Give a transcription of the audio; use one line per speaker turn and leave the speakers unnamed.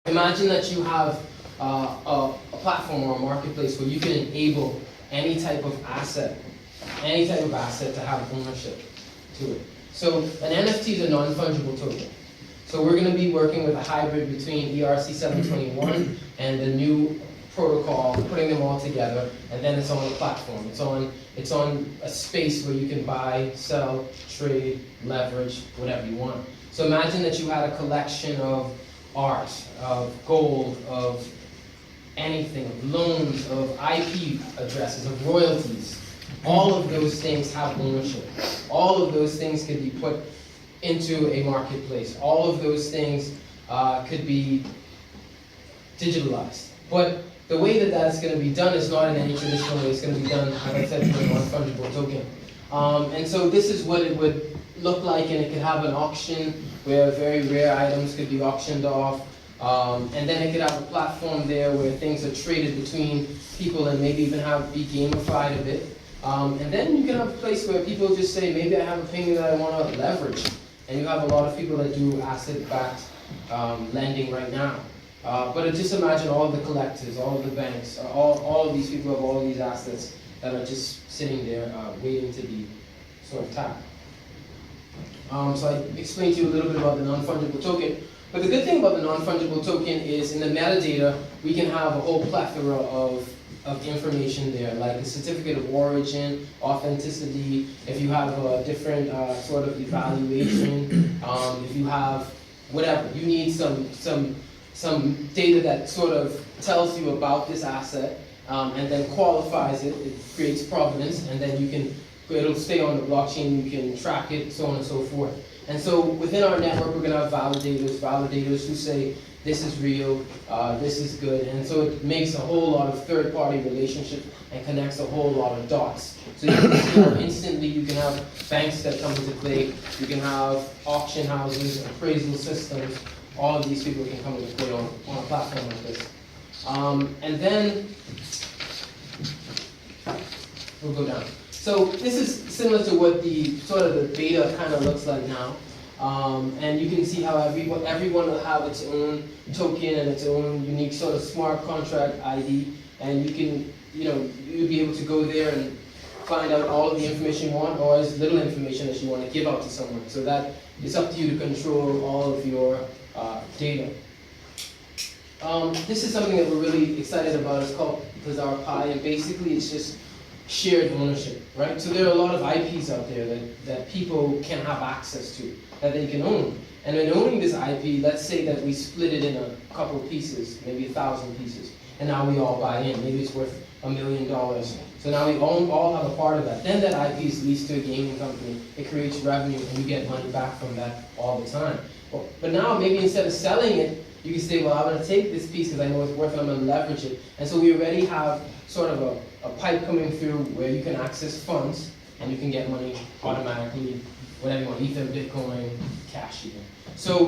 Imagine that you have a platform or a marketplace where you can enable any type of asset to have ownership to it. So an NFT is a non-fungible token. So we're going to be working with a hybrid between ERC 721 and the new protocol, putting them all together, and then it's on a platform. It's on a space where you can buy, sell, trade, leverage, whatever you want. So imagine that you had a collection of art, of gold, of anything, of loans, of IP addresses, of royalties. All of those things have ownership. All of those things could be put into a marketplace. All of those things could be digitalized. But the way that that's going to be done is not in any traditional way. It's going to be done, like I said, through a non-fungible token. And so this is what it would look like, and it could have an auction where very rare items could be auctioned off. And then it could have a platform there where things are traded between people and maybe even be gamified a bit. And then you can have a place where people just say, maybe I have a painting that I want to leverage. And you have a lot of people that do asset-backed lending right now. But just imagine all of the collectors, all of the banks, all of these people have all of these assets that are just sitting there waiting to be sort of tapped. So I explained to you a little bit about the non-fungible token. But the good thing about the non-fungible token is in the metadata, we can have a whole plethora of information there, like the certificate of origin, authenticity, if you have a different sort of evaluation, if you have whatever, you need some data that sort of tells you about this asset and then qualifies it, it creates provenance, and then it'll stay on the blockchain, you can track it, so on and so forth. And so within our network, we're going to have validators who say, this is real, this is good, and so it makes a whole lot of third-party relationships and connects a whole lot of dots. So you can see instantly, you can have banks that come into play, you can have auction houses, appraisal systems, all of these people can come into play on a platform like this. And then, we'll go down. So this is similar to what the beta kind of looks like now. And you can see how everyone will have its own token and its own unique sort of smart contract ID, and you'll be able to go there and find out all of the information you want, or as little information as you want to give out to someone. So that it's up to you to control all of your data. This is something that we're really excited about. It's called Bazaar Pi, and basically it's just shared ownership, right? So there are a lot of IPs out there that people can have access to, that they can own. And in owning this IP, let's say that we split it in a couple pieces, maybe 1,000 pieces, and now we all buy in. Maybe it's worth $1 million. So now we all have a part of that. Then that IP is leased to a gaming company. It creates revenue, and you get money back from that all the time. But now maybe instead of selling it, you can say, well, I'm going to take this piece because I know it's worth it, I'm going to leverage it. And so we already have sort of a pipe coming through where you can access funds and you can get money automatically, whatever you want, Ether, Bitcoin, cash even. So